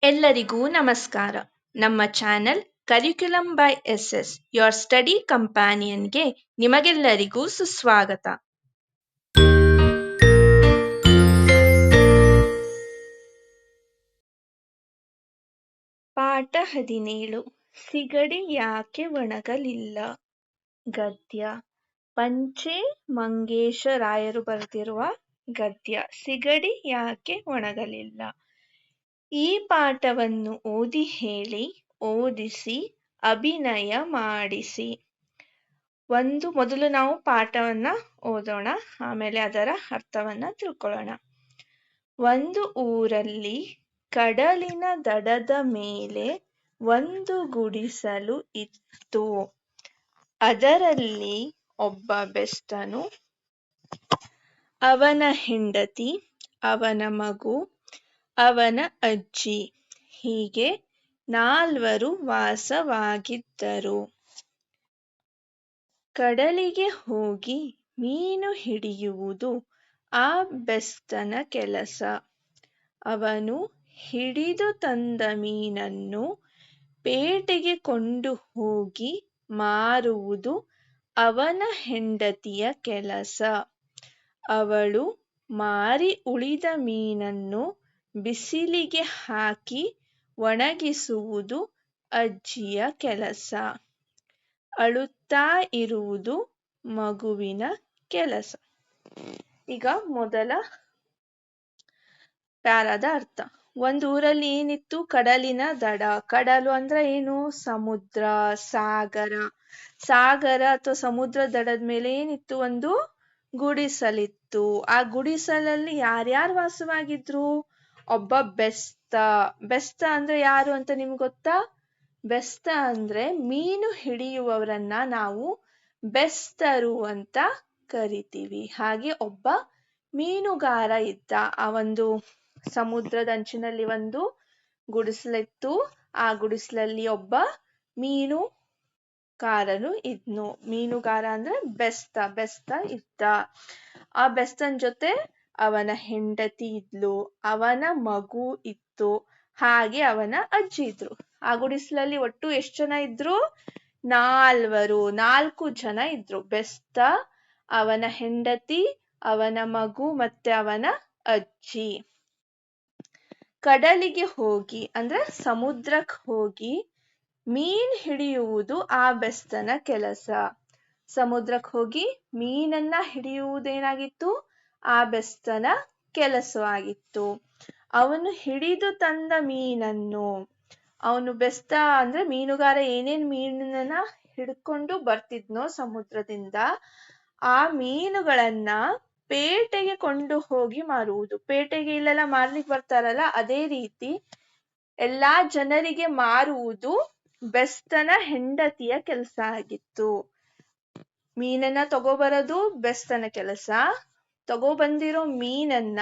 ಎಲ್ಲರಿಗೂ ನಮಸ್ಕಾರ. ನಮ್ಮ channel curriculum by S your study ಕಂಪ್ಯಾನಿಯನ್ಗೆ ನಿಮಗೆಲ್ಲರಿಗೂ ಸುಸ್ವಾಗತ. ಪಾಠ 17 ಸಿಗಡಿ ಯಾಕೆ ಒಣಗಲಿಲ್ಲ. ಗದ್ಯ ಪಂಚೆ ಮಂಗೇಶರಾಯರು ಬರೆದಿರುವ ಗದ್ಯ. ಸಿಗಡಿ ಯಾಕೆ ಒಣಗಲಿಲ್ಲ. ಈ ಪಾಠವನ್ನು ಓದಿ ಹೇಳಿ, ಓದಿಸಿ, ಅಭಿನಯ ಮಾಡಿಸಿ. ಮೊದಲು ನಾವು ಪಾಠವನ್ನ ಓದೋಣ, ಆಮೇಲೆ ಅದರ ಅರ್ಥವನ್ನ ತಿಳ್ಕೊಳ್ಳೋಣ. ಒಂದು ಊರಲ್ಲಿ ಕಡಲಿನ ದಡದ ಮೇಲೆ ಒಂದು ಗುಡಿಸಲು ಇತ್ತು. ಅದರಲ್ಲಿ ಒಬ್ಬ ಬೆಸ್ತನು, ಅವನ ಹೆಂಡತಿ, ಅವನ ಮಗು, ಅವನ ಅಜ್ಜಿ, ಹೀಗೆ 4 ವಾಸವಾಗಿದ್ದರು. ಕಡಲಿಗೆ ಹೋಗಿ ಮೀನು ಹಿಡಿಯುವುದು ಆ ಬೆಸ್ತನ ಕೆಲಸ. ಅವನು ಹಿಡಿದು ತಂದ ಮೀನನ್ನು ಪೇಟೆಗೆ ಕೊಂಡು ಹೋಗಿ ಮಾರುವುದು ಅವನ ಹೆಂಡತಿಯ ಕೆಲಸ. ಅವಳು ಮಾರಿ ಉಳಿದ ಮೀನನ್ನು ಬಿಸಿಲಿಗೆ ಹಾಕಿ ಒಣಗಿಸುವುದು ಅಜ್ಜಿಯ ಕೆಲಸ. ಅಳುತ್ತಾ ಇರುವುದು ಮಗುವಿನ ಕೆಲಸ. ಈಗ ಮೊದಲ ಪ್ಯಾರಾದ ಅರ್ಥ. ಒಂದು ಊರಲ್ಲಿ ಏನಿತ್ತು? ಕಡಲಿನ ದಡ. ಕಡಲು ಅಂದ್ರೆ ಏನು? ಸಮುದ್ರ, ಸಾಗರ. ಸಾಗರ ಅಥವಾ ಸಮುದ್ರ ದಡದ ಮೇಲೆ ಏನಿತ್ತು? ಒಂದು ಗುಡಿಸಲಿತ್ತು. ಆ ಗುಡಿಸಲಲ್ಲಿ ಯಾರ್ಯಾರು ವಾಸವಾಗಿದ್ರು? ಒಬ್ಬ ಬೆಸ್ತ. ಬೆಸ್ತ ಅಂದ್ರೆ ಯಾರು ಅಂತ ನಿಮ್ಗೆ ಗೊತ್ತಾ? ಬೆಸ್ತ ಅಂದ್ರೆ ಮೀನು ಹಿಡಿಯುವವರನ್ನ ನಾವು ಬೆಸ್ತರು ಅಂತ ಕರಿತೀವಿ. ಹಾಗೆ ಒಬ್ಬ ಮೀನುಗಾರ ಇದ್ದ. ಆ ಒಂದು ಸಮುದ್ರದ ಅಂಚಿನಲ್ಲಿ ಒಂದು ಗುಡಿಸಲಿತ್ತು. ಆ ಗುಡಿಸಲಲ್ಲಿ ಒಬ್ಬ ಮೀನುಗಾರನು ಇದ್ನು. ಮೀನುಗಾರ ಅಂದ್ರೆ ಬೆಸ್ತ ಇದ್ದ. ಆ ಬೆಸ್ತನ್ ಜೊತೆ ಅವನ ಹೆಂಡತಿ ಇದ್ಲು, ಅವನ ಮಗು ಇತ್ತು, ಹಾಗೆ ಅವನ ಅಜ್ಜಿ ಇದ್ರು. ಆ ಗುಡಿಸಲಲ್ಲಿ ಒಟ್ಟು ಎಷ್ಟು ಜನ ಇದ್ರು? 4 ಜನ ಇದ್ರು. ಬೆಸ್ತ, ಅವನ ಹೆಂಡತಿ, ಅವನ ಮಗು ಮತ್ತೆ ಅವನ ಅಜ್ಜಿ. ಕಡಲಿಗೆ ಹೋಗಿ ಅಂದ್ರೆ ಸಮುದ್ರಕ್ಕೆ ಹೋಗಿ ಮೀನ್ ಹಿಡಿಯುವುದು ಆ ಬೆಸ್ತನ ಕೆಲಸ. ಸಮುದ್ರಕ್ಕೆ ಹೋಗಿ ಮೀನನ್ನ ಹಿಡಿಯುವುದೇನಾಗಿತ್ತು? ಆ ಬೆಸ್ತನ ಕೆಲಸವಾಗಿತ್ತು. ಅವನು ಹಿಡಿದು ತಂದ ಮೀನನ್ನು, ಅವನು ಬೆಸ್ತ ಅಂದ್ರೆ ಮೀನುಗಾರ ಏನೇನ್ ಮೀನನ್ನ ಹಿಡ್ಕೊಂಡು ಬರ್ತಿದ್ನೋ ಸಮುದ್ರದಿಂದ, ಆ ಮೀನುಗಳನ್ನ ಪೇಟೆಗೆ ಕೊಂಡು ಹೋಗಿ ಮಾರುವುದು. ಪೇಟೆಗೆ ಇಲ್ಲೆಲ್ಲ ಮಾರ್ಲಿಕ್ಕೆ ಬರ್ತಾರಲ್ಲ, ಅದೇ ರೀತಿ ಎಲ್ಲಾ ಜನರಿಗೆ ಮಾರುವುದು ಬೆಸ್ತನ ಹೆಂಡತಿಯ ಕೆಲಸ ಆಗಿತ್ತು. ಮೀನನ್ನ ತಗೋಬರೋದು ಬೆಸ್ತನ ಕೆಲಸ. ತಗೋಬಂದಿರೋ ಮೀನನ್ನ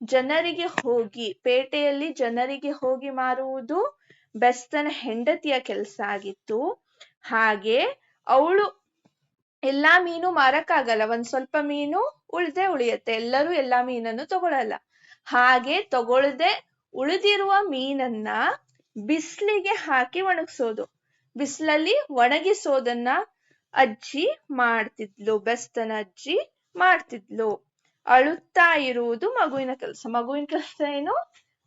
ಜನರಿಗೆ ಹೋಗಿ, ಪೇಟೆಯಲ್ಲಿ ಜನರಿಗೆ ಹೋಗಿ ಮಾರುವುದು ಬೆಸ್ತನ ಹೆಂಡತಿಯ ಕೆಲಸ ಆಗಿತ್ತು. ಹಾಗೆ ಅವಳು ಎಲ್ಲಾ ಮೀನು ಮಾರಕ್ಕಾಗಲ್ಲ, ಒಂದ್ ಸ್ವಲ್ಪ ಮೀನು ಉಳಿಯತ್ತೆ. ಎಲ್ಲರೂ ಎಲ್ಲಾ ಮೀನನ್ನು ತಗೊಳಲ್ಲ. ಹಾಗೆ ತಗೊಳ್ದೆ ಉಳಿದಿರುವ ಮೀನನ್ನ ಬಿಸಿಲಿಗೆ ಹಾಕಿ ಒಣಗಿಸೋದು. ಬಿಸಿಲಲ್ಲಿ ಒಣಗಿಸೋದನ್ನ ಅಜ್ಜಿ ಮಾಡ್ತಿದ್ಲು, ಬೆಸ್ತನ ಅಜ್ಜಿ ಮಾಡ್ತಿದ್ಲು. ಅಳುತ್ತಾ ಇರುವುದು ಮಗುವಿನ ಕೆಲಸ. ಮಗುವಿನ ಕೆಲಸ ಏನು?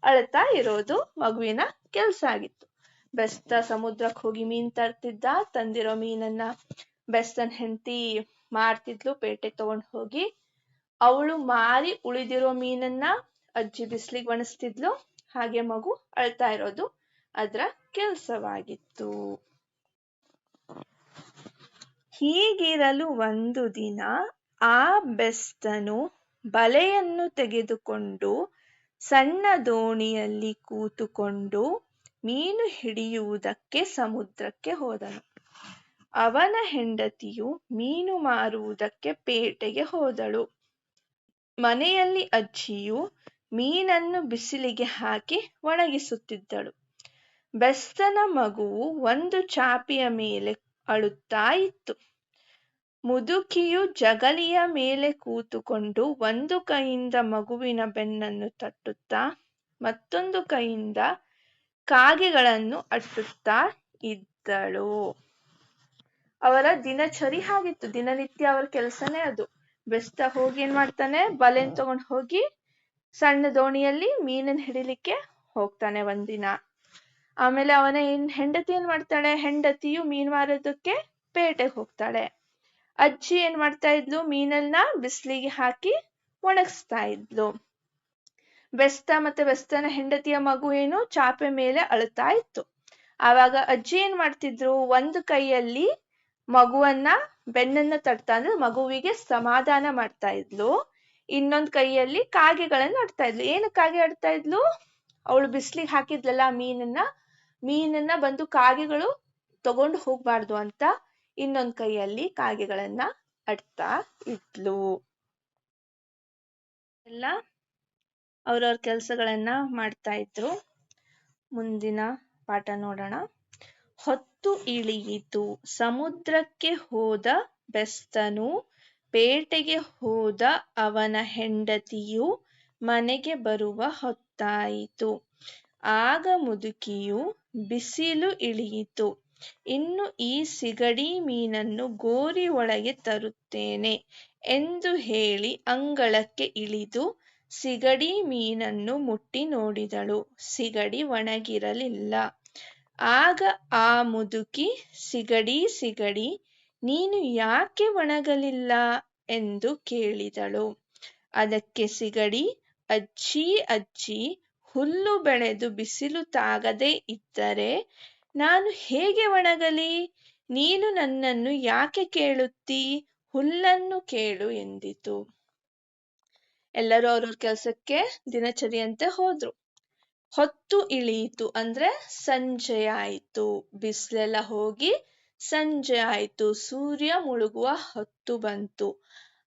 ಅಳುತ್ತಾ ಇರೋದು ಮಗುವಿನ ಕೆಲಸ ಆಗಿತ್ತು. ಬೆಸ್ತ ಸಮುದ್ರಕ್ಕೆ ಹೋಗಿ ಮೀನ್ ತರ್ತಿದ್ದ. ತಂದಿರೋ ಮೀನನ್ನ ಬೆಸ್ತನ ಹೆಂಡತಿ ಮಾರ್ತಿದ್ಲು, ಪೇಟೆಗೆ ತಗೊಂಡು ಹೋಗಿ. ಅವಳು ಮಾರಿ ಉಳಿದಿರೋ ಮೀನನ್ನ ಅಜ್ಜಿ ಬಿಸಿಲಿಗೆ ಒಣಸ್ತಿದ್ಲು. ಹಾಗೆ ಮಗು ಅಳ್ತಾ ಇರೋದು ಅದ್ರ ಕೆಲಸವಾಗಿತ್ತು. ಹೀಗಿರಲು ಒಂದು ದಿನ ಆ ಬೆಸ್ತನು ಬಲೆಯನ್ನು ತೆಗೆದುಕೊಂಡು ಸಣ್ಣ ದೋಣಿಯಲ್ಲಿ ಕೂತುಕೊಂಡು ಮೀನು ಹಿಡಿಯುವುದಕ್ಕೆ ಸಮುದ್ರಕ್ಕೆ ಹೋದನು. ಅವನ ಹೆಂಡತಿಯು ಮೀನು ಮಾರುವುದಕ್ಕೆ ಪೇಟೆಗೆ ಹೋದಳು. ಮನೆಯಲ್ಲಿ ಅಜ್ಜಿಯು ಮೀನನ್ನು ಬಿಸಿಲಿಗೆ ಹಾಕಿ ಒಣಗಿಸುತ್ತಿದ್ದಳು. ಬೆಸ್ತನ ಮಗುವು ಒಂದು ಚಾಪೆಯ ಮೇಲೆ ಅಳುತ್ತಾ ಇತ್ತು. ಮುದುಕಿಯು ಜಗಲಿಯ ಮೇಲೆ ಕೂತುಕೊಂಡು ಒಂದು ಕೈಯಿಂದ ಮಗುವಿನ ಬೆನ್ನನ್ನು ತಟ್ಟುತ್ತಾ ಮತ್ತೊಂದು ಕೈಯಿಂದ ಕಾಗೆಗಳನ್ನು ಅಟ್ಟುತ್ತಾ ಇದ್ದಳು. ಅವರ ದಿನಚರಿ ಹಾಗಿತ್ತು. ದಿನನಿತ್ಯ ಅವರ ಕೆಲಸನೇ ಅದು. ಬೆಸ್ತ ಹೋಗಿ ಏನ್ ಮಾಡ್ತಾನೆ, ಬಲೆನ್ ತಗೊಂಡು ಹೋಗಿ ಸಣ್ಣ ದೋಣಿಯಲ್ಲಿ ಮೀನನ್ನ ಹಿಡಿಲಿಕ್ಕೆ ಹೋಗ್ತಾನೆ ಒಂದಿನ. ಆಮೇಲೆ ಅವನ ಹೆಂಡತಿ ಏನ್ ಮಾಡ್ತಾಳೆ, ಹೆಂಡತಿಯು ಮೀನ್ ಮಾರೋದಕ್ಕೆ ಪೇಟೆಗೆ ಹೋಗ್ತಾಳೆ. ಅಜ್ಜಿ ಏನ್ ಮಾಡ್ತಾ ಇದ್ಲು, ಮೀನನ್ನ ಬಿಸಿಲಿಗೆ ಹಾಕಿ ಒಣಗಿಸ್ತಾ ಇದ್ಲು. ಬೆಸ್ತ ಮತ್ತೆ ಬೆಸ್ತನ ಹೆಂಡತಿಯ ಮಗು ಏನು ಚಾಪೆ ಮೇಲೆ ಅಳ್ತಾ ಇತ್ತು. ಆವಾಗ ಅಜ್ಜಿ ಏನ್ ಮಾಡ್ತಿದ್ರು, ಒಂದು ಕೈಯಲ್ಲಿ ಮಗುವನ್ನ ಬೆನ್ನನ್ನ ತಟ್ತಾ ಅಂದ್ರೆ ಮಗುವಿಗೆ ಸಮಾಧಾನ ಮಾಡ್ತಾ ಇದ್ಲು. ಇನ್ನೊಂದ್ ಕೈಯಲ್ಲಿ ಕಾಗೆಗಳನ್ನ ಆಡ್ತಾ ಇದ್ಲು. ಏನು ಕಾಗೆ ಆಡ್ತಾ ಇದ್ಲು, ಅವಳು ಬಿಸ್ಲಿಗೆ ಹಾಕಿದ್ಲಲ್ಲ ಮೀನನ್ನ ಬಂದು ಕಾಗೆಗಳು ತಗೊಂಡು ಹೋಗ್ಬಾರ್ದು ಅಂತ ಇನ್ನೊಂದ್ ಕೈಯಲ್ಲಿ ಕಾಗೆಗಳನ್ನ ಆಡ್ತಾ ಇದ್ಲು. ಎಲ್ಲ ಅವ್ರವ್ರ ಕೆಲಸಗಳನ್ನ ಮಾಡ್ತಾ ಇದ್ರು. ಮುಂದಿನ ಪಾಠ ನೋಡೋಣ. ಹೊತ್ತು ಇಳಿಯಿತು, ಸಮುದ್ರಕ್ಕೆ ಹೋದ ಬೆಸ್ತನು, ಪೇಟೆಗೆ ಹೋದ ಅವನ ಹೆಂಡತಿಯು, ಮನೆಗೆ ಬರುವ ಹೊತ್ತಾಯಿತು. ಆಗ ಮುದುಕಿಯು, ಬಿಸಿಲು ಇಳಿಯಿತು, ಇನ್ನು ಈ ಸಿಗಡಿ ಮೀನನ್ನು ಗೋರಿ ಒಳಗೆ ತರುತ್ತೇನೆ ಎಂದು ಹೇಳಿ ಅಂಗಳಕ್ಕೆ ಇಳಿದು ಸಿಗಡಿ ಮೀನನ್ನು ಮುಟ್ಟಿ ನೋಡಿದಳು. ಸಿಗಡಿ ಒಣಗಿರಲಿಲ್ಲ. ಆಗ ಆ ಮುದುಕಿ, ಸಿಗಡಿ, ನೀನು ಯಾಕೆ ಒಣಗಲಿಲ್ಲ ಎಂದು ಕೇಳಿದಳು. ಅದಕ್ಕೆ ಸಿಗಡಿ, ಅಜ್ಜಿ, ಹುಲ್ಲು ಬೆಳೆದು ಬಿಸಿಲು ತಾಗದೆ ಇದ್ದರೆ ನಾನು ಹೇಗೆ ಒಣಗಲಿ? ನೀನು ನನ್ನನ್ನು ಯಾಕೆ ಕೇಳುತ್ತೀ? ಹುಲ್ಲನ್ನು ಕೇಳು ಎಂದಿತು. ಎಲ್ಲರೂ ಅವ್ರವ್ರ ಕೆಲಸಕ್ಕೆ ದಿನಚರಿಯಂತೆ ಹೋದ್ರು. ಹೊತ್ತು ಇಳಿಯಿತು ಅಂದ್ರೆ ಸಂಜೆ ಆಯಿತು. ಬಿಸಿಲೆಲ್ಲ ಹೋಗಿ ಸಂಜೆ ಆಯಿತು, ಸೂರ್ಯ ಮುಳುಗುವ ಹೊತ್ತು ಬಂತು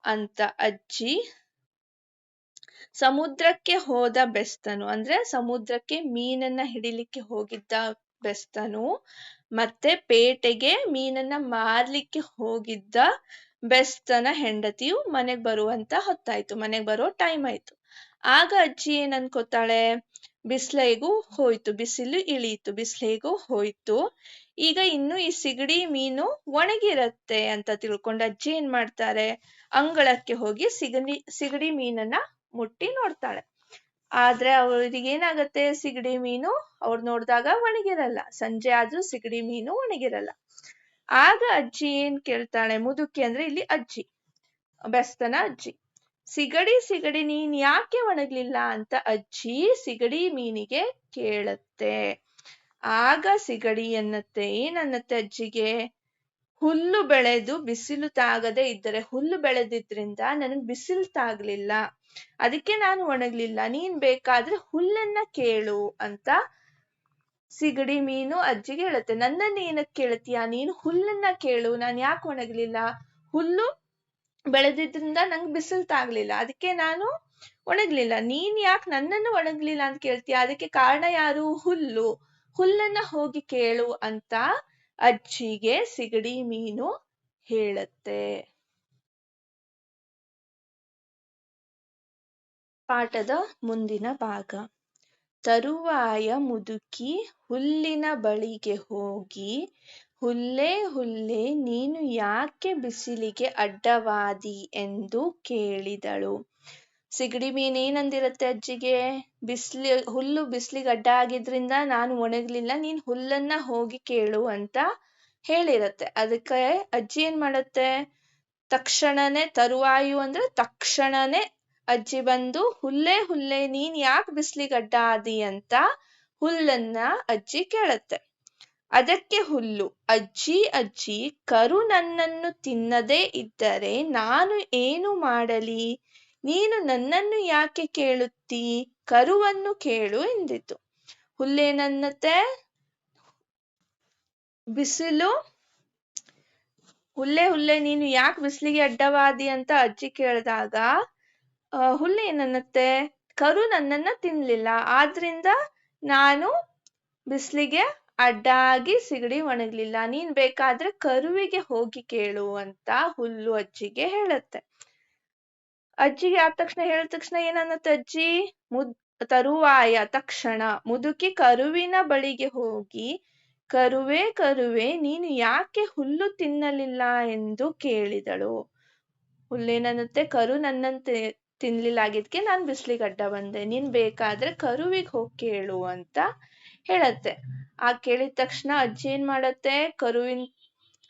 ಅಂತ ಅಜ್ಜಿ ಸಮುದ್ರಕ್ಕೆ ಹೋದ ಬೆಸ್ತನು ಅಂದ್ರೆ ಸಮುದ್ರಕ್ಕೆ ಮೀನನ್ನ ಹಿಡಿಲಿಕ್ಕೆ ಹೋಗಿದ್ದ ಬೆಸ್ತನು ಮತ್ತೆ ಪೇಟೆಗೆ ಮೀನನ್ನ ಮಾರ್ಲಿಕ್ಕೆ ಹೋಗಿದ್ದ ಬೆಸ್ತನ ಹೆಂಡತಿಯು ಮನೆಗ್ ಬರುವಂತ ಹೊತ್ತಾಯ್ತು, ಮನೆಗ್ ಬರೋ ಟೈಮ್ ಆಯ್ತು. ಆಗ ಅಜ್ಜಿ ಏನ್ ಅನ್ಕೋತಾಳೆ, ಬಿಸಿಲು ಇಳೀತು, ಬಿಸಿಲು ಹೋಯ್ತು, ಈಗ ಇನ್ನು ಈ ಸಿಗಡಿ ಮೀನು ಒಣಗಿರತ್ತೆ ಅಂತ ತಿಳ್ಕೊಂಡು ಅಜ್ಜಿ ಏನ್ ಮಾಡ್ತಾರೆ, ಅಂಗಳಕ್ಕೆ ಹೋಗಿ ಸಿಗಡಿ ಮೀನನ್ನ ಮುಟ್ಟಿ ನೋಡ್ತಾಳೆ. ಆದ್ರೆ ಅವ್ರಿಗೆ ಏನಾಗತ್ತೆ, ಸಿಗಡಿ ಮೀನು ಅವ್ರು ನೋಡಿದಾಗ ಒಣಗಿರಲ್ಲ. ಸಂಜೆ ಆದ್ರೂ ಸಿಗಡಿ ಮೀನು ಒಣಗಿರಲ್ಲ. ಆಗ ಅಜ್ಜಿ ಏನ್ ಕೇಳ್ತಾಳೆ, ಮುದುಕಿ ಅಂದ್ರೆ ಇಲ್ಲಿ ಅಜ್ಜಿ, ಬೆಸ್ತನ ಅಜ್ಜಿ, ಸಿಗಡಿ ನೀನ್ ಯಾಕೆ ಒಣಗ್ಲಿಲ್ಲ ಅಂತ ಅಜ್ಜಿ ಸಿಗಡಿ ಮೀನಿಗೆ ಕೇಳತ್ತೆ. ಆಗ ಸಿಗಡಿ ಏನನ್ನತ್ತೆ ಅಜ್ಜಿಗೆ, ಹುಲ್ಲು ಬೆಳೆದು ಬಿಸಿಲು ತಾಗದೆ ಇದ್ದರೆ, ಹುಲ್ಲು ಬೆಳೆದಿದ್ರಿಂದ ನನಗ್ ಬಿಸಿಲು ತಾಗ್ಲಿಲ್ಲ, ಅದಕ್ಕೆ ನಾನು ಒಣಗ್ಲಿಲ್ಲ, ನೀನ್ ಬೇಕಾದ್ರೆ ಹುಲ್ಲನ್ನ ಕೇಳು ಅಂತ ಸಿಗಡಿ ಮೀನು ಅಜ್ಜಿಗೆ ಹೇಳುತ್ತೆ. ನನ್ನನ್ನ ಏನಕ್ ಕೇಳ್ತೀಯ, ನೀನು ಹುಲ್ಲನ್ನ ಕೇಳು, ನಾನ್ ಯಾಕೆ ಒಣಗ್ಲಿಲ್ಲ, ಹುಲ್ಲು ಬೆಳೆದಿದ್ರಿಂದ ನಂಗೆ ಬಿಸಿಲು ತಾಗ್ಲಿಲ್ಲ, ಅದಕ್ಕೆ ನಾನು ಒಣಗ್ಲಿಲ್ಲ, ನೀನ್ ಯಾಕೆ ನನ್ನನ್ನು ಒಣಗ್ಲಿಲ್ಲ ಅಂತ ಕೇಳ್ತೀಯ, ಅದಕ್ಕೆ ಕಾರಣ ಯಾರು, ಹುಲ್ಲನ್ನ ಹೋಗಿ ಕೇಳು ಅಂತ ಅಜ್ಜಿಗೆ ಸಿಗಡಿ ಮೀನು ಹೇಳುತ್ತೆ. ಪಾಠದ ಮುಂದಿನ ಭಾಗ. ತರುವಾಯ ಮುದುಕಿ ಹುಲ್ಲಿನ ಬಳಿಗೆ ಹೋಗಿ, ಹುಲ್ಲೇ ನೀನು ಯಾಕೆ ಬಿಸಿಲಿಗೆ ಅಡ್ಡವಾದಿ ಎಂದು ಕೇಳಿದಳು. ಸಿಗಡಿ ಮೀನ್ ಏನಂದಿರತ್ತೆ ಅಜ್ಜಿಗೆ, ಹುಲ್ಲು ಬಿಸಿಲಿಗೆ ಅಡ್ಡ ಆಗಿದ್ರಿಂದ ನಾನು ಒಣಗ್ಲಿಲ್ಲ, ನೀನ್ ಹುಲ್ಲನ್ನ ಹೋಗಿ ಕೇಳು ಅಂತ ಹೇಳಿರತ್ತೆ. ಅದಕ್ಕೆ ಅಜ್ಜಿ ಏನ್ ಮಾಡತ್ತೆ, ತರುವಾಯು ಅಂದ್ರೆ ತಕ್ಷಣನೇ ಅಜ್ಜಿ ಬಂದು, ಹುಲ್ಲೇ ನೀನ್ ಯಾಕೆ ಬಿಸಿಲಿಗೆ ಅಡ್ಡ ಆದಿ ಅಂತ ಹುಲ್ಲನ್ನ ಅಜ್ಜಿ ಕೇಳತ್ತೆ. ಅದಕ್ಕೆ ಹುಲ್ಲು, ಅಜ್ಜಿ, ಕರು ನನ್ನನ್ನು ತಿನ್ನದೇ ಇದ್ದರೆ ನಾನು ಏನು ಮಾಡಲಿ, ನೀನು ನನ್ನನ್ನು ಯಾಕೆ ಕೇಳುತ್ತೀ, ಕರುವನ್ನು ಕೇಳು ಎಂದಿತು. ಹುಲ್ಲೇನನ್ನತ್ತೆ, ಹುಲ್ಲೇ ನೀನು ಯಾಕೆ ಬಿಸಿಲಿಗೆ ಅಡ್ಡವಾದಿ ಅಂತ ಅಜ್ಜಿ ಕೇಳಿದಾಗ ಹುಲ್ಲೇನನ್ನತ್ತೆ, ಕರು ನನ್ನನ್ನ ತಿನ್ಲಿಲ್ಲ, ಆದ್ರಿಂದ ನಾನು ಬಿಸಿಲಿಗೆ ಅಡ್ಡಾಗಿ ಸಿಗಡಿ ಒಣಗ್ಲಿಲ್ಲ, ನೀನ್ ಬೇಕಾದ್ರೆ ಕರುವಿಗೆ ಹೋಗಿ ಕೇಳು ಅಂತ ಹುಲ್ಲು ಅಜ್ಜಿಗೆ ಹೇಳತ್ತೆ. ಅಜ್ಜಿಗೆ ಆದ ತಕ್ಷಣ ಹೇಳಿದ ತಕ್ಷಣ ಏನನ್ನತ್ತೆ ಅಜ್ಜಿ, ತರುವಾಯ ತಕ್ಷಣ ಮುದುಕಿ ಕರುವಿನ ಬಳಿಗೆ ಹೋಗಿ, ಕರುವೆ ಕರುವೆ, ನೀನು ಯಾಕೆ ಹುಲ್ಲು ತಿನ್ನಲಿಲ್ಲ ಎಂದು ಕೇಳಿದಳು. ಹುಲ್ಲೇನನ್ನುತ್ತೆ, ಕರು ನನ್ನಂತೆ ತಿನ್ಲಿಲ್ಲ ಆಗಿದ್ಕೆ ನಾನ್ ಬಿಸ್ಲಿಗೆ ಅಡ್ಡ ಬಂದೆ, ನೀನ್ ಬೇಕಾದ್ರೆ ಕರುವಿಗೆ ಹೋಗಿ ಕೇಳು ಅಂತ ಹೇಳತ್ತೆ. ಆ ಕೇಳಿದ ತಕ್ಷಣ ಅಜ್ಜಿ ಏನ್ ಮಾಡತ್ತೆ, ಕರುವಿನ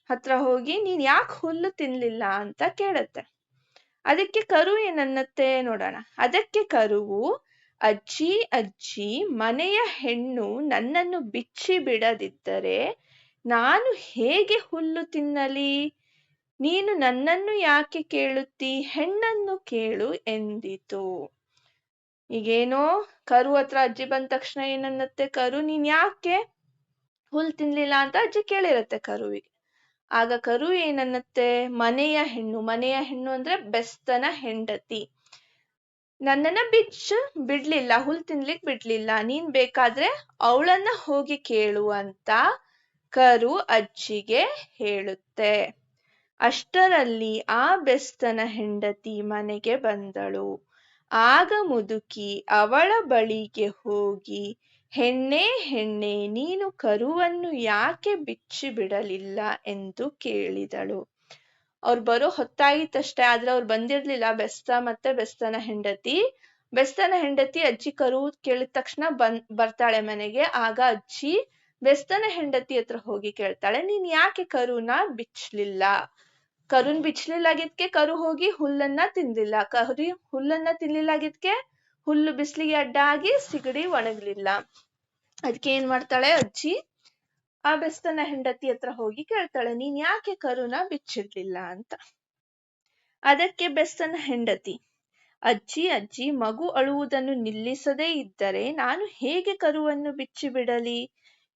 ಹತ್ರ ಹೋಗಿ ನೀನ್ ಯಾಕೆ ಹುಲ್ಲು ತಿನ್ಲಿಲ್ಲ ಅಂತ ಕೇಳತ್ತೆ. ಅದಕ್ಕೆ ಕರು ಏನನ್ನತ್ತೆ ನೋಡೋಣ. ಅದಕ್ಕೆ ಕರುವು, ಅಜ್ಜಿ ಅಜ್ಜಿ, ಮನೆಯ ಹೆಣ್ಣು ನನ್ನನ್ನು ಬಿಚ್ಚಿ ಬಿಡದಿದ್ದರೆ ನಾನು ಹೇಗೆ ಹುಲ್ಲು ತಿನ್ನಲಿ? ನೀನು ನನ್ನನ್ನು ಯಾಕೆ ಕೇಳುತ್ತಿ, ಹೆಣ್ಣನ್ನು ಕೇಳು ಎಂದಿತು. ಈಗೇನೋ ಕರು ಹತ್ರ ಅಜ್ಜಿ ಬಂದ ತಕ್ಷಣ ಏನನ್ನತ್ತೆ, ಕರು ನೀನ್ ಯಾಕೆ ಹುಲ್ ತಿನ್ಲಿಲ್ಲ ಅಂತ ಅಜ್ಜಿ ಕೇಳಿರತ್ತೆ ಕರುವಿಗೆ. ಆಗ ಕರು ಏನನ್ನತ್ತೆ, ಮನೆಯ ಹೆಣ್ಣು ಅಂದ್ರೆ ಬೆಸ್ತನ ಹೆಂಡತಿ ನನ್ನನ್ನ ಬಿಡ್ಲಿಲ್ಲ, ಹುಲ್ ತಿನ್ಲಿಕ್ ಬಿಡ್ಲಿಲ್ಲ, ನೀನ್ ಬೇಕಾದ್ರೆ ಅವಳನ್ನ ಹೋಗಿ ಕೇಳು ಅಂತ ಕರು ಅಜ್ಜಿಗೆ ಹೇಳುತ್ತೆ. ಅಷ್ಟರಲ್ಲಿ ಆ ಬೆಸ್ತನ ಹೆಂಡತಿ ಮನೆಗೆ ಬಂದಳು. ಆಗ ಮುದುಕಿ ಅವಳ ಬಳಿಗೆ ಹೋಗಿ, ಹೆಣ್ಣೆ ಹೆಣ್ಣೆ, ನೀನು ಕರುವನ್ನು ಯಾಕೆ ಬಿಚ್ಚಿ ಬಿಡಲಿಲ್ಲ ಎಂದು ಕೇಳಿದಳು. ಅವ್ರು ಬರೋ ಹೊತ್ತಾಗಿತ್ತಷ್ಟೇ, ಆದ್ರೆ ಅವ್ರು ಬಂದಿರ್ಲಿಲ್ಲ, ಬೆಸ್ತ ಮತ್ತೆ ಬೆಸ್ತನ ಹೆಂಡತಿ. ಬೆಸ್ತನ ಹೆಂಡತಿ ಅಜ್ಜಿ ಕರು ಕೇಳಿದ ತಕ್ಷಣ ಬರ್ತಾಳೆ ಮನೆಗೆ. ಆಗ ಅಜ್ಜಿ ಬೆಸ್ತನ ಹೆಂಡತಿ ಹತ್ರ ಹೋಗಿ ಕೇಳ್ತಾಳೆ, ನೀನ್ ಯಾಕೆ ಕರುನ ಬಿಚ್ಚಲಿಲ್ಲ? ಕರುನ್ ಬಿಚ್ಚಲಿಲ್ಲಾಗಿದ್ಕೆ ಕರು ಹೋಗಿ ಹುಲ್ಲನ್ನ ತಿಂದಿಲ್ಲ, ಹುಲ್ಲನ್ನ ತಿನ್ಲಿಲ್ಲಾಗಿದ್ಕೆ ಹುಲ್ಲು ಬಿಸ್ಲಿಗೆ ಅಡ್ಡ ಆಗಿ ಸಿಗಡಿ ಒಣಗ್ಲಿಲ್ಲ. ಅದಕ್ಕೆ ಏನ್ ಮಾಡ್ತಾಳೆ ಅಜ್ಜಿ, ಆ ಬೆಸ್ತನ ಹೆಂಡತಿ ಹತ್ರ ಹೋಗಿ ಕೇಳ್ತಾಳೆ, ನೀನ್ ಯಾಕೆ ಕರುನ ಬಿಚ್ಚಿಡ್ಲಿಲ್ಲ ಅಂತ. ಅದಕ್ಕೆ ಬೆಸ್ತನ ಹೆಂಡತಿ, ಅಜ್ಜಿ ಅಜ್ಜಿ, ಮಗು ಅಳುವುದನ್ನು ನಿಲ್ಲಿಸದೇ ಇದ್ದರೆ ನಾನು ಹೇಗೆ ಕರುವನ್ನು ಬಿಚ್ಚಿ ಬಿಡಲಿ?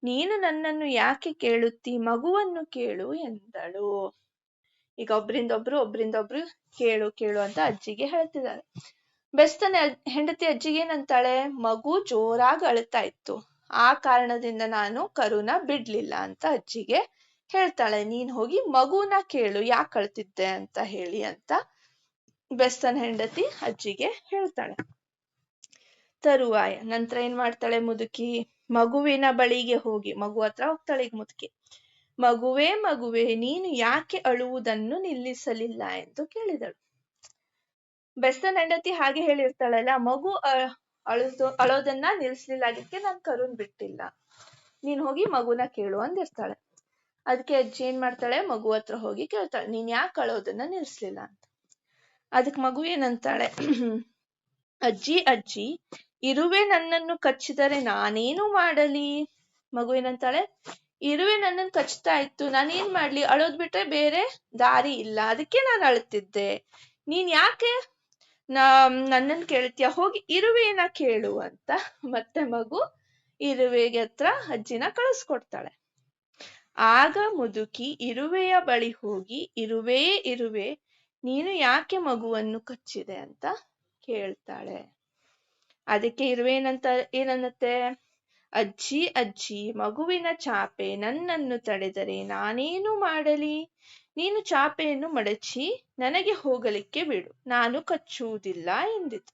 ನೀನು ನನ್ನನ್ನು ಯಾಕೆ ಕೇಳುತ್ತಿ, ಮಗುವನ್ನು ಕೇಳು ಎಂದಳು. ಈಗ ಒಬ್ರಿಂದೊಬ್ರು ಕೇಳು ಕೇಳು ಅಂತ ಅಜ್ಜಿಗೆ ಹೇಳ್ತಿದ್ದಾರೆ. ಬೆಸ್ತನ ಹೆಂಡತಿ ಅಜ್ಜಿಗೆ ಏನಂತಾಳೆ, ಮಗು ಜೋರಾಗಿ ಅಳ್ತಾ ಇತ್ತು, ಆ ಕಾರಣದಿಂದ ನಾನು ಕರುನ ಬಿಡ್ಲಿಲ್ಲ ಅಂತ ಅಜ್ಜಿಗೆ ಹೇಳ್ತಾಳೆ. ನೀನ್ ಹೋಗಿ ಮಗುನ ಕೇಳು, ಯಾಕೆ ಅಳ್ತಿದ್ದೆ ಅಂತ ಹೇಳಿ ಅಂತ ಬೆಸ್ತನ ಹೆಂಡತಿ ಅಜ್ಜಿಗೆ ಹೇಳ್ತಾಳೆ. ತರುವಾಯ ನಂತರ ಏನ್ ಮಾಡ್ತಾಳೆ ಮುದುಕಿ, ಮಗುವಿನ ಬಳಿಗೆ ಹೋಗಿ, ಮಗು ಹತ್ರ ಹೋಗ್ತಾಳೆ ಈಗ ಮುದುಕಿ. ಮಗುವೇ ಮಗುವೇ, ನೀನು ಯಾಕೆ ಅಳುವುದನ್ನು ನಿಲ್ಲಿಸಲಿಲ್ಲ ಎಂದು ಕೇಳಿದಳು. ಬೆಸ್ತನ ಹೆಂಡತಿ ಹಾಗೆ ಹೇಳಿರ್ತಾಳಲ್ಲ, ಮಗು ಅಳೋದನ್ನ ನಿಲ್ಸ್ಲಿಲ್ಲ, ಅದಕ್ಕೆ ನಾನ್ ಕರುನ್ ಬಿಟ್ಟಿಲ್ಲ, ನೀನ್ ಹೋಗಿ ಮಗುನ ಕೇಳು ಅಂದಿರ್ತಾಳೆ. ಅದಕ್ಕೆ ಅಜ್ಜಿ ಏನ್ ಮಾಡ್ತಾಳೆ, ಮಗು ಹತ್ರ ಹೋಗಿ ಕೇಳ್ತಾಳೆ, ನೀನ್ ಯಾಕೆ ಅಳೋದನ್ನ ನಿಲ್ಸ್ಲಿಲ್ಲ ಅಂತ. ಅದಕ್ಕೆ ಮಗು ಏನಂತಾಳೆ, ಅಜ್ಜಿ ಅಜ್ಜಿ, ಇರುವೆ ನನ್ನನ್ನು ಕಚ್ಚಿದರೆ ನಾನೇನು ಮಾಡಲಿ? ಮಗು ಏನಂತಾಳೆ, ಇರುವೆ ನನ್ನನ್ನು ಕಚ್ತಾ ಇತ್ತು, ನಾನೇನ್ ಮಾಡ್ಲಿ, ಅಳೋದ್ ಬಿಟ್ರೆ ಬೇರೆ ದಾರಿ ಇಲ್ಲ, ಅದಕ್ಕೆ ನಾನು ಅಳ್ತಿದ್ದೆ, ನೀನ್ ಯಾಕೆ ನನ್ನನ್ನು ಕೇಳ್ತೀಯ, ಹೋಗಿ ಇರುವೆನ ಕೇಳು ಅಂತ ಮತ್ತೆ ಮಗು ಇರುವೆಗೆ ಹತ್ರ ಅಜ್ಜಿನ ಕಳಿಸ್ಕೊಡ್ತಾಳೆ. ಆಗ ಮುದುಕಿ ಇರುವೆಯ ಬಳಿ ಹೋಗಿ, ಇರುವೆ ಇರುವೆ, ನೀನು ಯಾಕೆ ಮಗುವನ್ನು ಕಚ್ಚಿದೆ ಅಂತ ಕೇಳ್ತಾಳೆ. ಅದಕ್ಕೆ ಇರುವೆ ಏನನ್ನತ್ತೆ, ಅಜ್ಜಿ ಅಜ್ಜಿ, ಮಗುವಿನ ಚಾಪೆ ನನ್ನನ್ನು ತಡೆದರೆ ನಾನೇನು ಮಾಡಲಿ? ನೀನು ಚಾಪೆಯನ್ನು ಮಡಚಿ ನನಗೆ ಹೋಗಲಿಕ್ಕೆ ಬಿಡು, ನಾನು ಕಚ್ಚುವುದಿಲ್ಲ ಎಂದಿತು.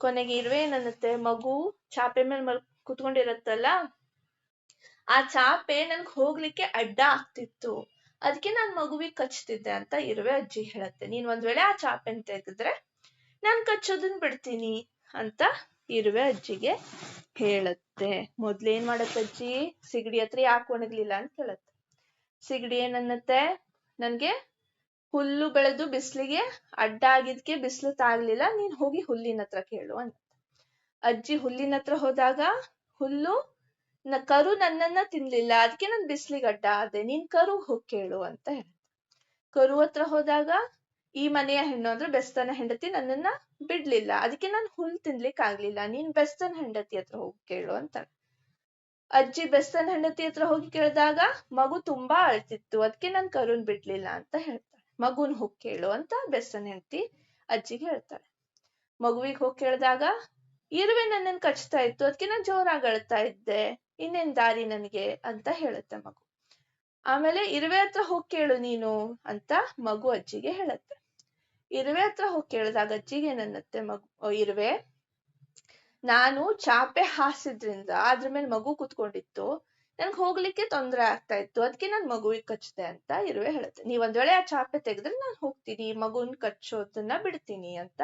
ಕೊನೆಗೆ ಇರುವೆ ಏನನ್ನತ್ತೆ, ಮಗು ಚಾಪೆ ಮೇಲೆ ಕುತ್ಕೊಂಡಿರತ್ತಲ್ಲ, ಆ ಚಾಪೆ ನನ್ಗೆ ಹೋಗ್ಲಿಕ್ಕೆ ಅಡ್ಡ ಆಗ್ತಿತ್ತು, ಅದಕ್ಕೆ ನಾನ್ ಮಗುವಿಗೆ ಕಚ್ತಿದ್ದೆ ಅಂತ ಇರುವೆ ಅಜ್ಜಿ ಹೇಳತ್ತೆ. ನೀನ್ ಒಂದ್ ವೇಳೆ ಆ ಚಾಪೆನ್ ತೆಗೆದ್ರೆ ನಾನ್ ಕಚ್ಚೋದನ್ ಬಿಡ್ತೀನಿ ಅಂತ ಇರುವೆ ಅಜ್ಜಿಗೆ ಹೇಳತ್ತೆ. ಮೊದ್ಲೇನ್ ಮಾಡತ್ತೆ ಅಜ್ಜಿ, ಸಿಗಡಿ ಹತ್ರ ಯಾಕೆ ಒಣಗ್ಲಿಲ್ಲ ಅಂತ ಕೇಳತ್ತೆ. ಸಿಗಡಿ ಏನನ್ನತ್ತೆ, ನನ್ಗೆ ಹುಲ್ಲು ಬೆಳೆದು ಬಿಸ್ಲಿಗೆ ಅಡ್ಡ ಆಗಿದ್ಕೆ ಬಿಸ್ಲು ತಾಗ್ಲಿಲ್ಲ, ನೀನ್ ಹೋಗಿ ಹುಲ್ಲಿನ ಹತ್ರ ಕೇಳು ಅಂತ. ಅಜ್ಜಿ ಹುಲ್ಲಿನ ಹತ್ರ ಹೋದಾಗ ಹುಲ್ಲು ಕರು ನನ್ನನ್ನ ತಿನ್ಲಿಲ್ಲ, ಅದಕ್ಕೆ ನಾನ್ ಬಿಸ್ಲಿಗೆ ಅಡ್ಡ ಆದೆ, ನೀನ್ ಕರು ಹೋಗಿ ಕೇಳು ಅಂತ ಹೇಳುತ್ತೆ. ಕರು ಹತ್ರ ಹೋದಾಗ ಈ ಮನೆಯ ಹೆಣ್ಣು ಅಂದ್ರೆ ಬೆಸ್ತನ ಹೆಂಡತಿ ನನ್ನನ್ನ ಬಿಡ್ಲಿಲ್ಲ, ಅದಕ್ಕೆ ನಾನ್ ಹುಲ್ ತಿನ್ಲಿಕ್ ಆಗ್ಲಿಲ್ಲ, ನೀನ್ ಬೆಸ್ತನ ಹೆಂಡತಿ ಹತ್ರ ಹೋಗಿ ಕೇಳು ಅಂತ. ಅಜ್ಜಿ ಬೆಸ್ತನ ಹೆಂಡತಿ ಹತ್ರ ಹೋಗಿ ಕೇಳಿದಾಗ ಮಗು ತುಂಬಾ ಅಳ್ತಿತ್ತು, ಅದಕ್ಕೆ ನಾನ್ ಕರುನ್ ಬಿಡ್ಲಿಲ್ಲ ಅಂತ ಹೇಳ್ತಾಳೆ. ಮಗುನ್ ಹೋಗಿ ಕೇಳು ಅಂತ ಬೆಸ್ತನ ಹೆಂಡತಿ ಅಜ್ಜಿಗೆ ಹೇಳ್ತಾಳೆ. ಮಗುವಿಗೆ ಹೋಗಿ ಕೇಳಿದಾಗ ಇರುವೆ ನನ್ನನ್ ಕಚ್ತಾ ಇತ್ತು, ಅದಕ್ಕೆ ನಾನ್ ಜೋರಾಗಿ ಅಳ್ತಾ ಇದ್ದೆ, ಇನ್ನೇನ್ ದಾರಿ ನನ್ಗೆ ಅಂತ ಹೇಳುತ್ತೆ ಮಗು. ಆಮೇಲೆ ಇರುವೆ ಹತ್ರ ಹೋಗಿ ಕೇಳು ನೀನು ಅಂತ ಮಗು ಅಜ್ಜಿಗೆ ಹೇಳತ್ತೆ. ಇರುವೆ ಹತ್ರ ಹೋಗಿ ಕೇಳಿದಾಗ ಅಜ್ಜಿಗೆ ಏನನ್ನತ್ತೆ ಇರುವೆ, ನಾನು ಚಾಪೆ ಹಾಸಿದ್ರಿಂದ ಅದ್ರ ಮೇಲೆ ಮಗು ಕುತ್ಕೊಂಡಿತ್ತು, ನನ್ಗೆ ಹೋಗ್ಲಿಕ್ಕೆ ತೊಂದರೆ ಆಗ್ತಾ ಇತ್ತು, ಅದಕ್ಕೆ ನಾನು ಮಗುವಿಗೆ ಕಚ್ಚಿದೆ ಅಂತ ಇರುವೆ ಹೇಳುತ್ತೆ. ನೀವ್ ಒಂದ್ ವೇಳೆ ಆ ಚಾಪೆ ತೆಗೆದ್ರೆ ನಾನು ಹೋಗ್ತೀನಿ, ಮಗುನ್ ಕಚ್ಚೋದನ್ನ ಬಿಡ್ತೀನಿ ಅಂತ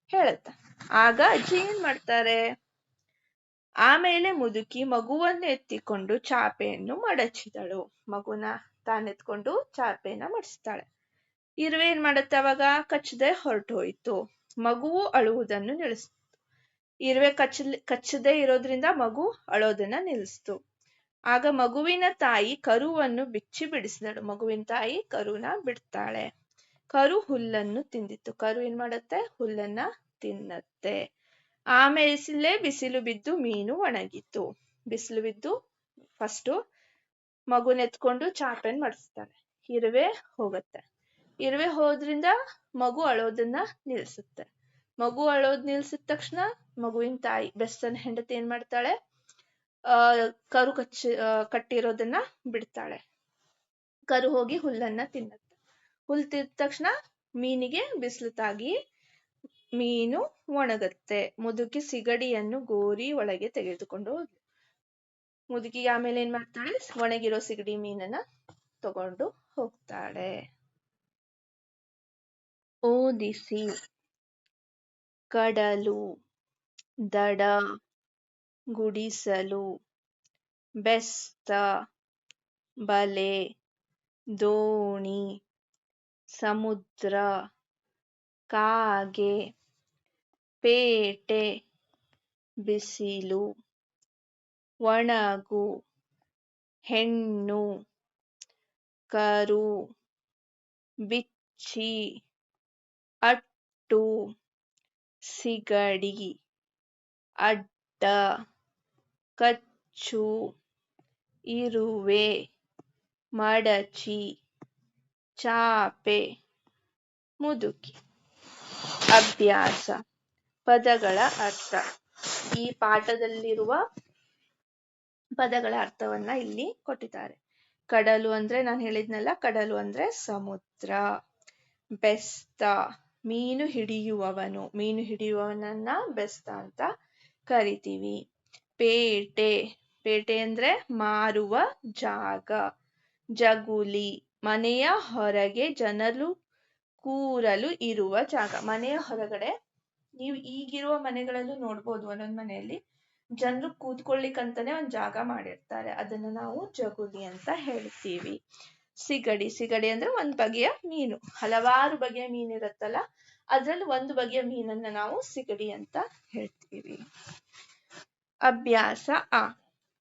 ಹೇಳುತ್ತೆ. ಆಗ ಅಜ್ಜಿ ಏನ್ ಮಾಡ್ತಾರೆ, ಆಮೇಲೆ ಮುದುಕಿ ಮಗುವನ್ನು ಎತ್ತಿಕೊಂಡು ಚಾಪೆಯನ್ನು ಮಡಚಿದಳು. ಮಗುನ ತಾನೆತ್ಕೊಂಡು ಚಾಪೆನ ಮಡಿಸ್ತಾಳೆ. ಇರುವೆ ಏನ್ ಮಾಡುತ್ತೆ, ಅವಾಗ ಕಚ್ಚದೆ ಹೊರಟೋಯ್ತು. ಮಗುವು ಅಳುವುದನ್ನು ನಿಲ್ಲಿಸ್ತು. ಇರುವೆ ಕಚ್ಚದೆ ಇರೋದ್ರಿಂದ ಮಗು ಅಳೋದನ್ನ ನಿಲ್ಲಿಸ್ತು. ಆಗ ಮಗುವಿನ ತಾಯಿ ಕರುವನ್ನು ಬಿಚ್ಚಿ ಬಿಡಿಸಿದಳು. ಮಗುವಿನ ತಾಯಿ ಕರುನ ಬಿಡ್ತಾಳೆ. ಕರು ಹುಲ್ಲನ್ನು ತಿಂದಿತ್ತು. ಕರು ಏನ್ ಮಾಡತ್ತೆ, ಹುಲ್ಲನ್ನ ತಿನ್ನತ್ತೆ. ಆಮೇಲೆ ಬಿಸಿಲು ಬಿದ್ದು ಮೀನು ಒಣಗಿತು. ಬಿಸಿಲು ಬಿದ್ದು ಫಸ್ಟು ಮಗುನೆತ್ಕೊಂಡು ಚಾಪೆನ್ ಮಡಿಸ್ತಾಳೆ. ಇರುವೆ ಹೋಗತ್ತೆ. ಇರುವೆ ಹೋದ್ರಿಂದ ಮಗು ಅಳೋದನ್ನ ನಿಲ್ಸುತ್ತೆ. ಮಗು ಅಳೋದ್ ನಿಲ್ಸಿದ ತಕ್ಷಣ ಮಗುವಿನ ತಾಯಿ ಬೆಸ್ತನ ಹೆಂಡತಿ ಏನ್ ಮಾಡ್ತಾಳೆ, ಕರು ಕಟ್ಟಿರೋದನ್ನ ಬಿಡ್ತಾಳೆ. ಕರು ಹೋಗಿ ಹುಲ್ಲನ್ನ ತಿನ್ನತ್ತೆ. ಹುಲ್ ತಿಂದ ತಕ್ಷಣ ಮೀನಿಗೆ ಬಿಸಿಲು ತಾಗಿ ಮೀನು ಒಣಗತ್ತೆ. ಮುದುಕಿ ಸಿಗಡಿಯನ್ನು ಗೋರಿ ಒಳಗೆ ತೆಗೆದುಕೊಂಡು ಹೋದ್ಲು. ಮುದುಕಿ ಆಮೇಲೆ ಏನ್ ಮಾಡ್ತಾಳೆ, ಒಣಗಿರೋ ಸಿಗಡಿ ಮೀನನ್ನ ತಗೊಂಡು ಹೋಗ್ತಾಳೆ. ಓದಿಸಿ. ಕಡಲು, ದಡ, ಗುಡಿಸಲು, ಬೆಸ್ತ, ಬಲೆ, ದೋಣಿ, ಸಮುದ್ರ, ಕಾಗೆ, ಪೇಟೆ, ಬಿಸಿಲು, ಒಣಗು, ಹೆಣ್ಣು, ಕರು, ಬಿಚ್ಚಿ, ಅಟ್ಟು, ಸಿಗಡಿ, ಅಡ್ಡ, ಕಚ್ಚು, ಇರುವೆ, ಮಡಚಿ, ಚಾಪೆ, ಮುದುಕಿ. ಅಭ್ಯಾಸ. ಪದಗಳ ಅರ್ಥ. ಈ ಪಾಠದಲ್ಲಿರುವ ಪದಗಳ ಅರ್ಥವನ್ನ ಇಲ್ಲಿ ಕೊಟ್ಟಿದ್ದಾರೆ. ಕಡಲು ಅಂದ್ರೆ ನಾನು ಹೇಳಿದ್ನಲ್ಲ, ಕಡಲು ಅಂದ್ರೆ ಸಮುದ್ರ. ಬೆಸ್ತ, ಮೀನು ಹಿಡಿಯುವವನು. ಮೀನು ಹಿಡಿಯುವವನನ್ನ ಬೆಸ್ತ ಅಂತ ಕರಿತೀವಿ. ಪೇಟೆ, ಪೇಟೆ ಅಂದ್ರೆ ಮಾರುವ ಜಾಗ. ಜಗುಲಿ, ಮನೆಯ ಹೊರಗೆ ಜನರು ಕೂರಲು ಇರುವ ಜಾಗ. ಮನೆಯ ಹೊರಗಡೆ ನೀವು ಈಗಿರುವ ಮನೆಗಳಲ್ಲೂ ನೋಡ್ಬೋದು, ಒಂದೊಂದ್ ಮನೆಯಲ್ಲಿ ಜನರು ಕೂತ್ಕೊಳ್ಳಿಕ್ಕಂತಾನೆ ಒಂದ್ ಜಾಗ ಮಾಡಿರ್ತಾರೆ. ಅದನ್ನ ನಾವು ಜಗುಲಿ ಅಂತ ಹೇಳ್ತೀವಿ. ಸಿಗಡಿ, ಸಿಗಡಿ ಅಂದ್ರೆ ಒಂದ್ ಬಗೆಯ ಮೀನು. ಹಲವಾರು ಬಗೆಯ ಮೀನಿರುತ್ತಲ್ಲ, ಅದ್ರಲ್ಲಿ ಒಂದು ಬಗೆಯ ಮೀನನ್ನ ನಾವು ಸಿಗಡಿ ಅಂತ ಹೇಳ್ತೀವಿ. ಅಭ್ಯಾಸ. ಆ,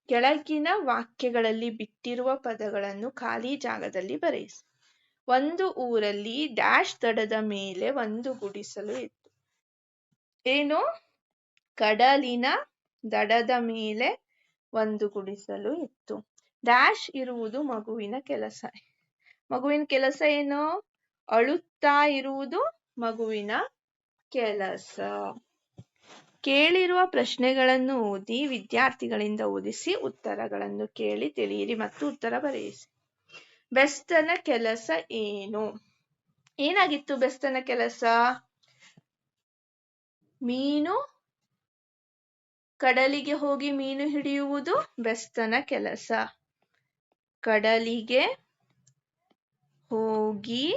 ಕೆಳಗಿನ ವಾಕ್ಯಗಳಲ್ಲಿ ಬಿಟ್ಟಿರುವ ಪದಗಳನ್ನು ಖಾಲಿ ಜಾಗದಲ್ಲಿ ಬರೆಯಿಸಿ. ಒಂದು ಊರಲ್ಲಿ ಡ್ಯಾಶ್ ದಡದ ಮೇಲೆ ಒಂದು ಗುಡಿಸಲು ಇತ್ತು. ಏನು, ಕಡಲಿನ ದಡದ ಮೇಲೆ ಒಂದು ಗುಡಿಸಲು ಇತ್ತು. ಡ್ಯಾಶ್ ಇರುವುದು ಮಗುವಿನ ಕೆಲಸ. ಮಗುವಿನ ಕೆಲಸ ಏನು, ಅಳುತ್ತಾ ಇರುವುದು ಮಗುವಿನ ಕೆಲಸ. ಕೇಳಿರುವ ಪ್ರಶ್ನೆಗಳನ್ನು ಓದಿ ವಿದ್ಯಾರ್ಥಿಗಳಿಂದ ಓದಿಸಿ ಉತ್ತರಗಳನ್ನು ಕೇಳಿ ತಿಳಿಯಿರಿ ಮತ್ತು ಉತ್ತರ ಬರೆಯಿಸಿ. ಬೆಸ್ತನ ಕೆಲಸ ಏನು? ಏನಾಗಿತ್ತು ಬೆಸ್ತನ ಕೆಲಸ? ಮೀನು, ಕಡಲಿಗೆ ಹೋಗಿ ಮೀನು ಹಿಡಿಯುವುದು ಬೆಸ್ತನ ಕೆಲಸ. ಕಡಲಿಗೆ ಹೋಗಿ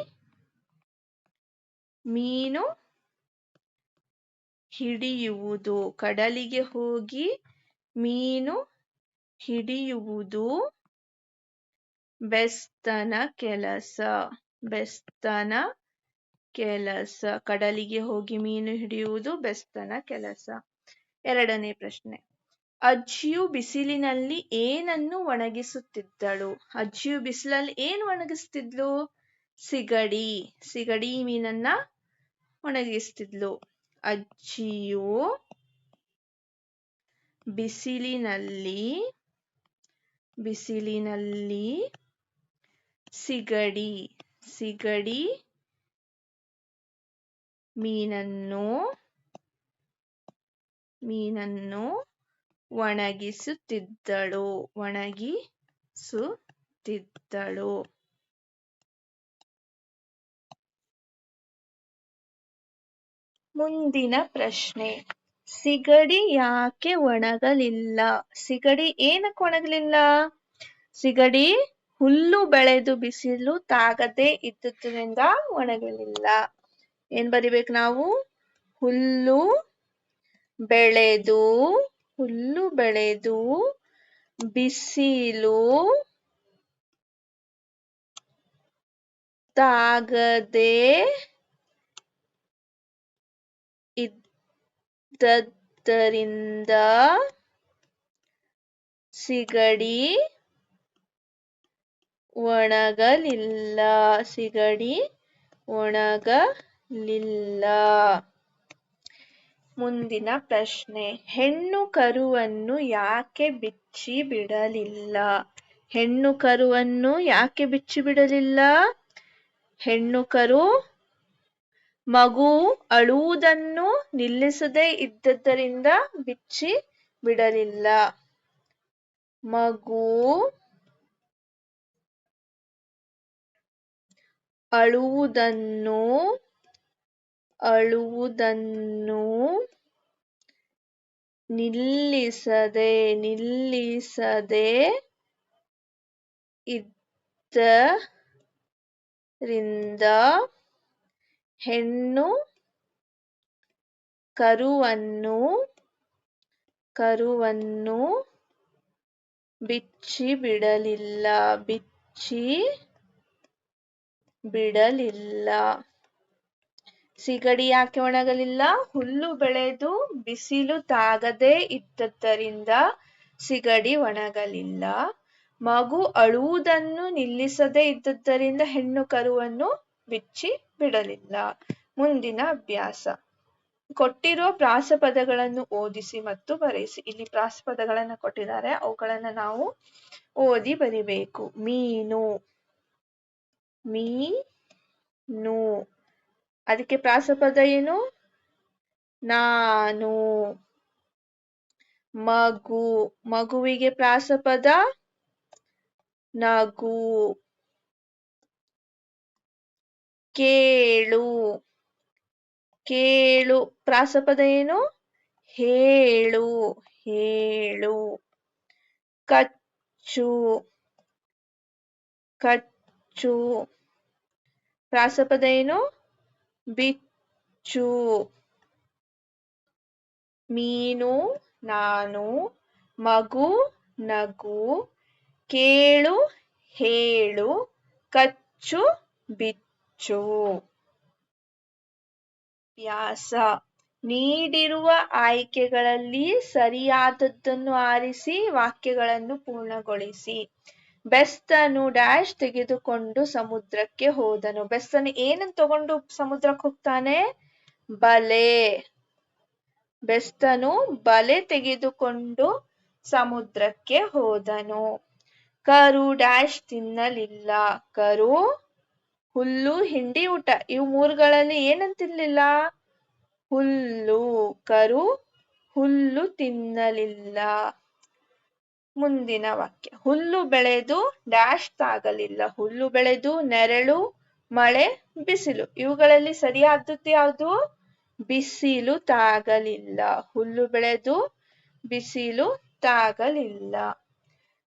ಮೀನು ಹಿಡಿಯುವುದು. ಕಡಲಿಗೆ ಹೋಗಿ ಮೀನು ಹಿಡಿಯುವುದು ಬೆಸ್ತನ ಕೆಲಸ. ಬೆಸ್ತನ ಕೆಲಸ. ಕಡಲಿಗೆ ಹೋಗಿ ಮೀನು ಹಿಡಿಯುವುದು ಬೆಸ್ತನ ಕೆಲಸ. ಎರಡನೇ ಪ್ರಶ್ನೆ. ಅಜ್ಜಿಯು ಬಿಸಿಲಿನಲ್ಲಿ ಏನನ್ನು ಒಣಗಿಸುತ್ತಿದ್ದಳು? ಅಜ್ಜಿಯು ಬಿಸಿಲಲ್ಲಿ ಏನು ಒಣಗಿಸ್ತಿದ್ಲು? ಸಿಗಡಿ. ಸಿಗಡಿ ಮೀನನ್ನ ಒಣಗಿಸ್ತಿದ್ಲು. ಅಜ್ಜಿಯು ಬಿಸಿಲಿನಲ್ಲಿ ಸಿಗಡಿ ಮೀನನ್ನು ಒಣಗಿಸುತ್ತಿದ್ದಳು. ಮುಂದಿನ ಪ್ರಶ್ನೆ. ಸಿಗಡಿ ಯಾಕೆ ಒಣಗಲಿಲ್ಲ? ಸಿಗಡಿ ಏನಕ್ಕೆ ಒಣಗಲಿಲ್ಲ? ಸಿಗಡಿ ಹುಲ್ಲು ಬೆಳೆದು ಬಿಸಿಲು ತಾಗದೆ ಇದ್ದುದರಿಂದ ಒಣಗಲಿಲ್ಲ. ಏನ್ ಬರಿಬೇಕು ನಾವು? ಹುಲ್ಲು ಬೆಳೆದು ಬಿಸಿಲು ತಾಗದೆ ಇದ್ದದರಿಂದ ಸಿಗಡಿ ಒಣಗಲಿಲ್ಲ. ಮುಂದಿನ ಪ್ರಶ್ನೆ, ಹೆಣ್ಣು ಕರುವನ್ನು ಯಾಕೆ ಬಿಚ್ಚಿ ಬಿಡಲಿಲ್ಲ? ಹೆಣ್ಣು ಕರುವನ್ನು ಯಾಕೆ ಬಿಚ್ಚಿ ಬಿಡಲಿಲ್ಲ? ಹೆಣ್ಣು ಕರು ಮಗು ಅಳುವುದನ್ನು ನಿಲ್ಲಿಸದೇ ಇದ್ದದರಿಂದ ಬಿಚ್ಚಿ ಬಿಡಲಿಲ್ಲ. ಮಗು ಅಳುವುದನ್ನು ನಿಲ್ಲಿಸದೆ ಇದ್ದರಿಂದ ಹೆಣ್ಣು ಕರುವನ್ನು ಬಿಚ್ಚಿ ಬಿಡಲಿಲ್ಲ. ಸಿಗಡಿ ಯಾಕೆ ಒಣಗಲಿಲ್ಲ? ಹುಲ್ಲು ಬೆಳೆದು ಬಿಸಿಲು ತಾಗದೆ ಇದ್ದದರಿಂದ ಸಿಗಡಿ ಒಣಗಲಿಲ್ಲ. ಮಗು ಅಳುವುದನ್ನು ನಿಲ್ಲಿಸದೇ ಇದ್ದದರಿಂದ ಹೆಣ್ಣು ಕರುವನ್ನು ಬಿಚ್ಚಿ ಬಿಡಲಿಲ್ಲ. ಮುಂದಿನ ಅಭ್ಯಾಸ, ಕೊಟ್ಟಿರುವ ಪ್ರಾಸಪದಗಳನ್ನು ಓದಿಸಿ ಮತ್ತು ಬರೆಯಿಸಿ. ಇಲ್ಲಿ ಪ್ರಾಸಪದಗಳನ್ನು ಕೊಟ್ಟಿದ್ದಾರೆ, ಅವುಗಳನ್ನು ನಾವು ಓದಿ ಬರಿಬೇಕು. ಮೀನು, ಅದಕ್ಕೆ ಪ್ರಾಸಪದ ಏನು? ನಾನು. ಮಗುವಿಗೆ ಪ್ರಾಸಪದ ನಗು. ಕೇಳು ಪ್ರಾಸಪದ ಏನು? ಹೇಳು. ಕಚ್ಚು ಪ್ರಾಸಪದ ಏನು? ಬಿಚ್ಚು. ಮೀನು ನಾನು, ಮಗು ನಗು, ಕೇಳು ಹೇಳು, ಕಚ್ಚು ಬಿಚ್ಚು. ವ್ಯಾಸ, ನೀಡಿರುವ ಆಯ್ಕೆಗಳಲ್ಲಿ ಸರಿಯಾದದ್ದನ್ನು ಆರಿಸಿ ವಾಕ್ಯಗಳನ್ನು ಪೂರ್ಣಗೊಳಿಸಿ. ಬೆಸ್ತನು ಡ್ಯಾಶ್ ತೆಗೆದುಕೊಂಡು ಸಮುದ್ರಕ್ಕೆ ಹೋದನು. ಬೆಸ್ತನು ಏನನ್ನು ತಗೊಂಡು ಸಮುದ್ರಕ್ಕೆ ಹೋಗ್ತಾನೆ? ಬಲೆ. ಬೆಸ್ತನು ಬಲೆ ತೆಗೆದುಕೊಂಡು ಸಮುದ್ರಕ್ಕೆ ಹೋದನು. ಕರು ಡ್ಯಾಶ್ ತಿನ್ನಲಿಲ್ಲ. ಕರು ಹುಲ್ಲು, ಹಿಂಡಿ, ಊಟ, ಇವು ಮೂರುಗಳಲ್ಲಿ ಏನಂತ ತಿನ್ನಲಿಲ್ಲ? ಹುಲ್ಲು. ಕರು ಹುಲ್ಲು ತಿನ್ನಲಿಲ್ಲ. ಮುಂದಿನ ವಾಕ್ಯ, ಹುಲ್ಲು ಬೆಳೆದು ಡ್ಯಾಶ್ ತಾಗಲಿಲ್ಲ. ಹುಲ್ಲು ಬೆಳೆದು ನೆರಳು, ಮಳೆ, ಬಿಸಿಲು, ಇವುಗಳಲ್ಲಿ ಸರಿಯಾದದ್ದು ಯಾವುದು? ಬಿಸಿಲು ತಾಗಲಿಲ್ಲ. ಹುಲ್ಲು ಬೆಳೆದು ಬಿಸಿಲು ತಾಗಲಿಲ್ಲ.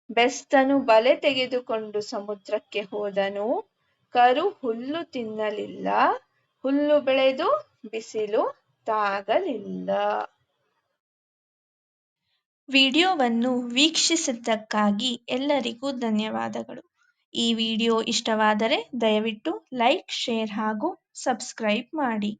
ಬೆಸ್ತನು ಬಲೆ ತೆಗೆದುಕೊಂಡು ಸಮುದ್ರಕ್ಕೆ ಹೋದನು. ಕರು ಹುಲ್ಲು ತಿನ್ನಲಿಲ್ಲ. ಹುಲ್ಲು ಬೆಳೆದು ಬಿಸಿಲು ತಾಗಲಿಲ್ಲ. ವಿಡಿಯೋವನ್ನು ವೀಕ್ಷಿಸಿದ್ದಕ್ಕಾಗಿ ಎಲ್ಲರಿಗೂ ಧನ್ಯವಾದಗಳು. ಈ ವಿಡಿಯೋ ಇಷ್ಟವಾದರೆ ದಯವಿಟ್ಟು ಲೈಕ್, ಶೇರ್ ಹಾಗೂ ಸಬ್ಸ್ಕ್ರೈಬ್ ಮಾಡಿ.